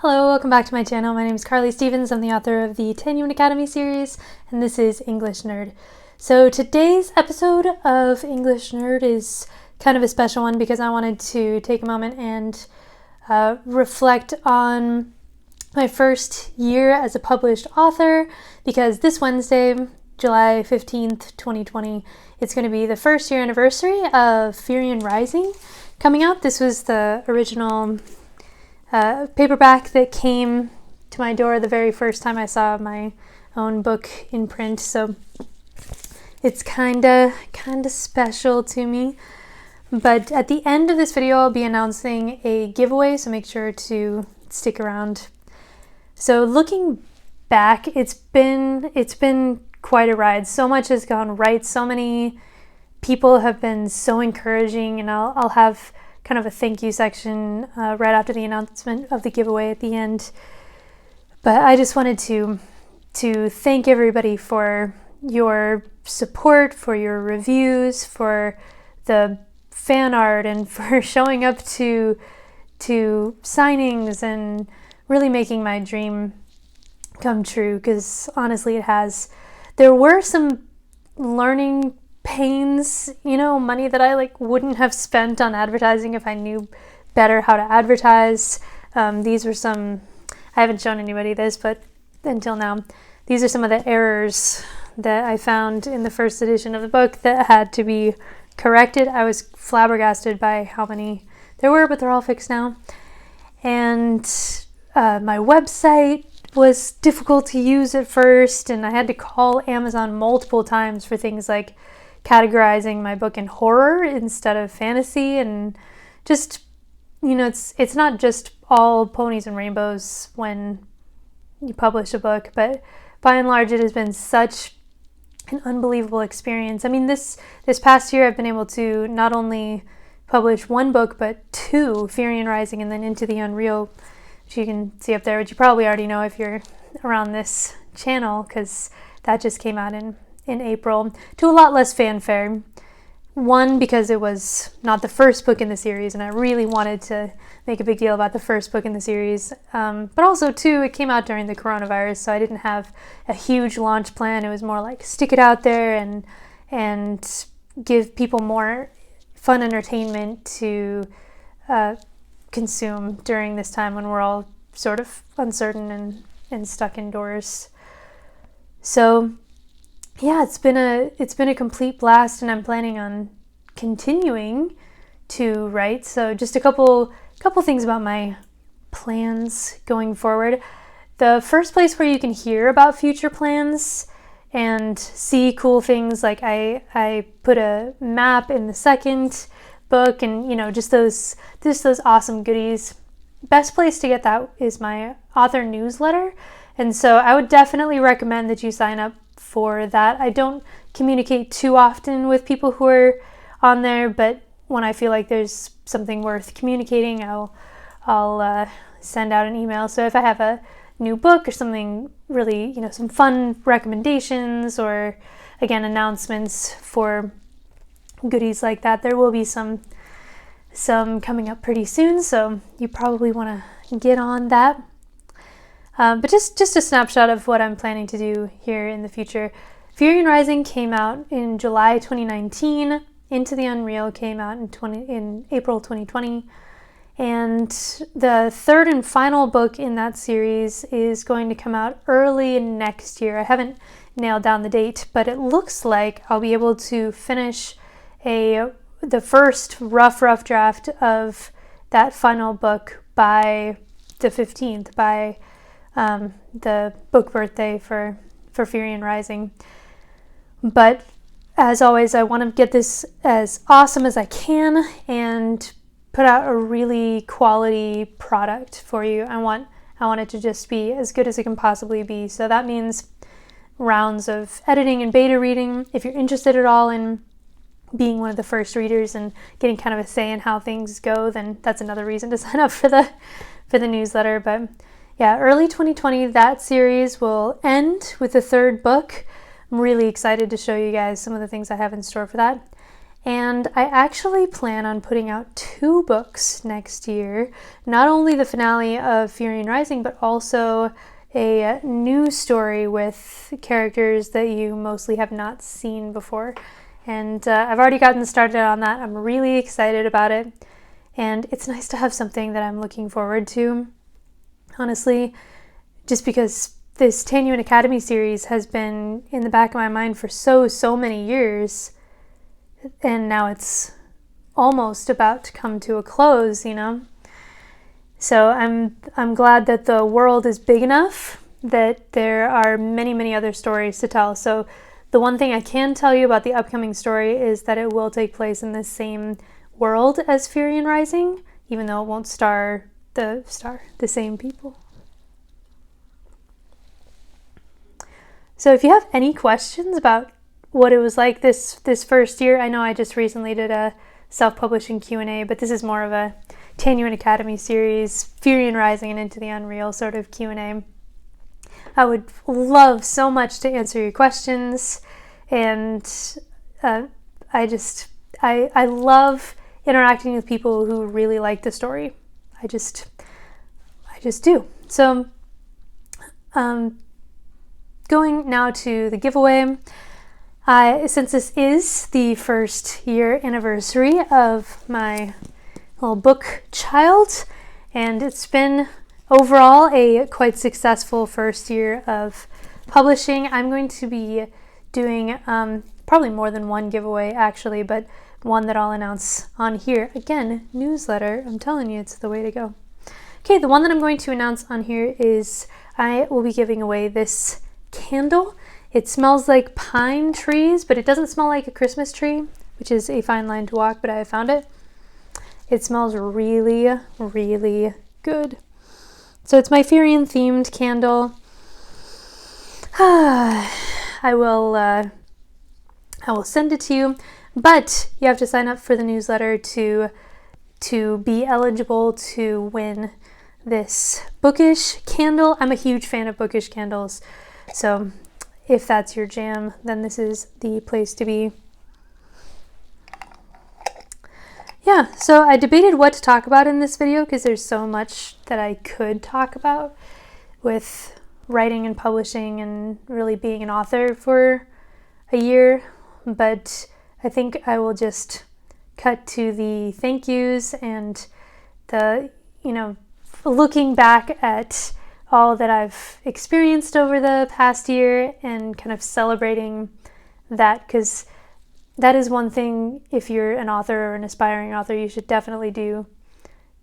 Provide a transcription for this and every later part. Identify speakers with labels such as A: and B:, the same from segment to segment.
A: Hello, welcome back to my channel. My name is Carly Stevens. I'm the author of the Tanyuin Academy series, and this is English Nerd. So today's episode of English Nerd is kind of a special one because I wanted to take a moment and reflect on my first year as a published author, because this Wednesday, July 15th, 2020, it's going to be the first year anniversary of Firian Rising coming out. This was the original paperback that came to my door the very first time I saw my own book in print, so it's kinda special to me. But at the end of this video I'll be announcing a giveaway, so make sure to stick around. So looking back, it's been quite a ride. So much has gone right. So many people have been so encouraging, and I'll have kind of a thank you section right after the announcement of the giveaway at the end. But I just wanted to thank everybody for your support, for your reviews, for the fan art, and for showing up to signings and really making my dream come true, because honestly it has. There were some learning pains, money that I wouldn't have spent on advertising if I knew better how to advertise. These were some, I haven't shown anybody this, but until now, these are some of the errors that I found in the first edition of the book that had to be corrected. I was flabbergasted by how many there were, but they're all fixed now. And my website was difficult to use at first, and I had to call Amazon multiple times for things like categorizing my book in horror instead of fantasy, and just, it's not just all ponies and rainbows when you publish a book, but by and large it has been such an unbelievable experience. I mean, this past year I've been able to not only publish one book but two, Firian Rising and then Into the Unreal, which you can see up there, which you probably already know if you're around this channel, because that just came out in April, to a lot less fanfare. One, because it was not the first book in the series, and I really wanted to make a big deal about the first book in the series. But also, two, it came out during the coronavirus, so I didn't have a huge launch plan. It was more like stick it out there and give people more fun entertainment to consume during this time when we're all sort of uncertain and stuck indoors. So yeah, it's been a complete blast, and I'm planning on continuing to write. So just a couple things about my plans going forward. The first place where you can hear about future plans and see cool things, like I put a map in the second book, and just those awesome goodies. Best place to get that is my author newsletter, and so I would definitely recommend that you sign up for that. I don't communicate too often with people who are on there, but when I feel like there's something worth communicating, I'll send out an email. So if I have a new book or something really, some fun recommendations, or again announcements for goodies like that, there will be some coming up pretty soon, so you probably want to get on that. But just a snapshot of what I'm planning to do here in the future. Firian Rising came out in July 2019. Into the Unreal came out in April 2020. And the third and final book in that series is going to come out early next year. I haven't nailed down the date, but it looks like I'll be able to finish the first rough draft of that final book by the 15th, by the book birthday for Firian Rising. But as always, I want to get this as awesome as I can and put out a really quality product for you. I want it to just be as good as it can possibly be. So that means rounds of editing and beta reading. If you're interested at all in being one of the first readers and getting kind of a say in how things go, then that's another reason to sign up for the newsletter. But yeah, early 2020, that series will end with the third book. I'm really excited to show you guys some of the things I have in store for that. And I actually plan on putting out 2 books next year. Not only the finale of Firian Rising, but also a new story with characters that you mostly have not seen before. And I've already gotten started on that. I'm really excited about it. And it's nice to have something that I'm looking forward to, honestly, just because this Tanyuin Academy series has been in the back of my mind for so many years. And now it's almost about to come to a close, you know? So I'm glad that the world is big enough that there are many other stories to tell. So the one thing I can tell you about the upcoming story is that it will take place in the same world as Firian Rising, even though it won't star the same people. So if you have any questions about what it was like this first year, I know I just recently did a self-publishing Q&A, but this is more of a Tanyuin Academy series, Firian Rising and Into the Unreal sort of Q&A. I would love so much to answer your questions, and I love interacting with people who really like the story. I just do. So going now to the giveaway. Since this is the first year anniversary of my little book child, and it's been overall a quite successful first year of publishing, I'm going to be doing probably more than one giveaway actually, but one that I'll announce on here. Again, newsletter, I'm telling you, it's the way to go. Okay, the one that I'm going to announce on here is I will be giving away this candle. It smells like pine trees, but it doesn't smell like a Christmas tree, which is a fine line to walk, but I have found it. It smells really good. So it's my Firian themed candle. I will send it to you, but you have to sign up for the newsletter to be eligible to win this bookish candle. I'm a huge fan of bookish candles, so if that's your jam, then this is the place to be. Yeah, so I debated what to talk about in this video because there's so much that I could talk about with writing and publishing and really being an author for a year, but I think I will just cut to the thank yous and the, looking back at all that I've experienced over the past year and kind of celebrating that, because that is one thing, if you're an author or an aspiring author, you should definitely do.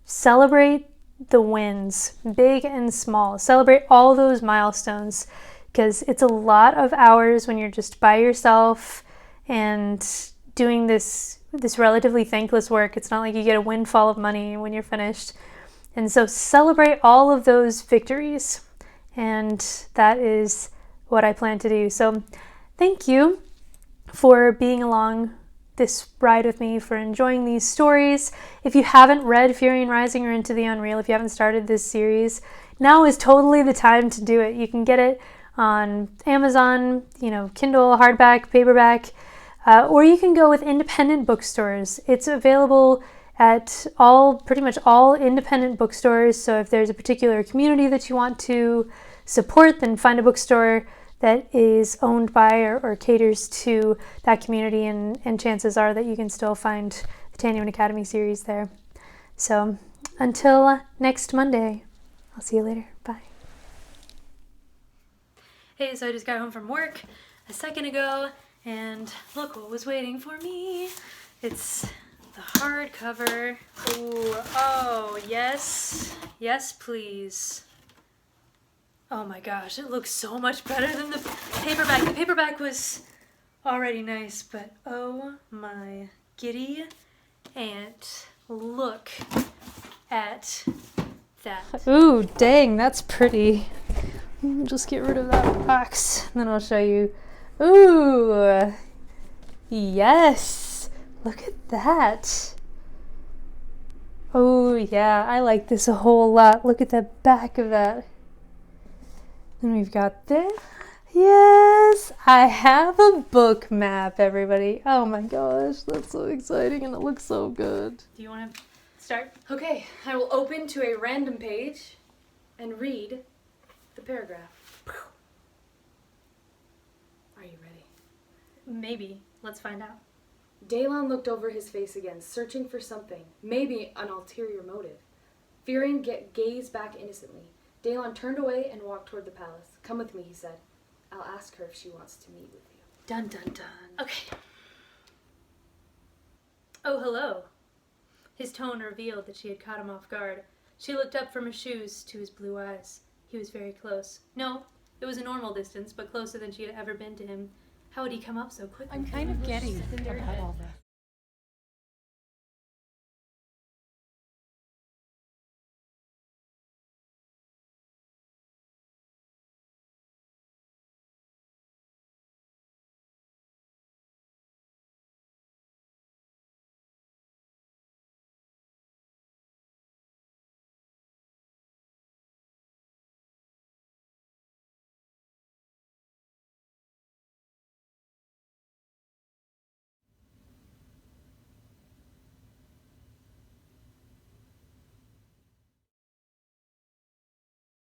A: Celebrate the wins, big and small. Celebrate all those milestones, because it's a lot of hours when you're just by yourself and doing this relatively thankless work. It's not like you get a windfall of money when you're finished. And so celebrate all of those victories, and that is what I plan to do. So thank you for being along this ride with me, for enjoying these stories. If you haven't read Firian Rising or Into the Unreal, if you haven't started this series, now is totally the time to do it. You can get it on Amazon, Kindle, hardback, paperback, or you can go with independent bookstores. It's available at pretty much all independent bookstores. So if there's a particular community that you want to support, then find a bookstore that is owned by or caters to that community, and chances are that you can still find the Tanyuin Academy series there. So until next Monday, I'll see you later. Bye. Hey, so I just got home from work a second ago, and look what was waiting for me. It's the hardcover. Ooh, oh, yes. Yes, please. Oh my gosh, it looks so much better than the paperback. The paperback was already nice, but oh my giddy aunt, look at that. Ooh, dang, that's pretty. Just get rid of that box, and then I'll show you. Ooh, yes, look at that. Oh yeah, I like this a whole lot. Look at the back of that. Then we've got this. Yes, I have a book map, everybody. Oh my gosh, that's so exciting and it looks so good. Do you want to start?
B: Okay, I will open to a random page and read the paragraph. Are you ready?
A: Maybe. Let's find out.
B: Daylon looked over his face again, searching for something, maybe an ulterior motive. Firian gazed back innocently. Daylon turned away and walked toward the palace. Come with me, he said. I'll ask her if she wants to meet with you.
A: Dun dun dun. Okay. Oh, hello. His tone revealed that she had caught him off guard. She looked up from his shoes to his blue eyes. He was very close. No, it was a normal distance, but closer than she had ever been to him. How had he come up so quickly?
C: I'm kind of getting about all this.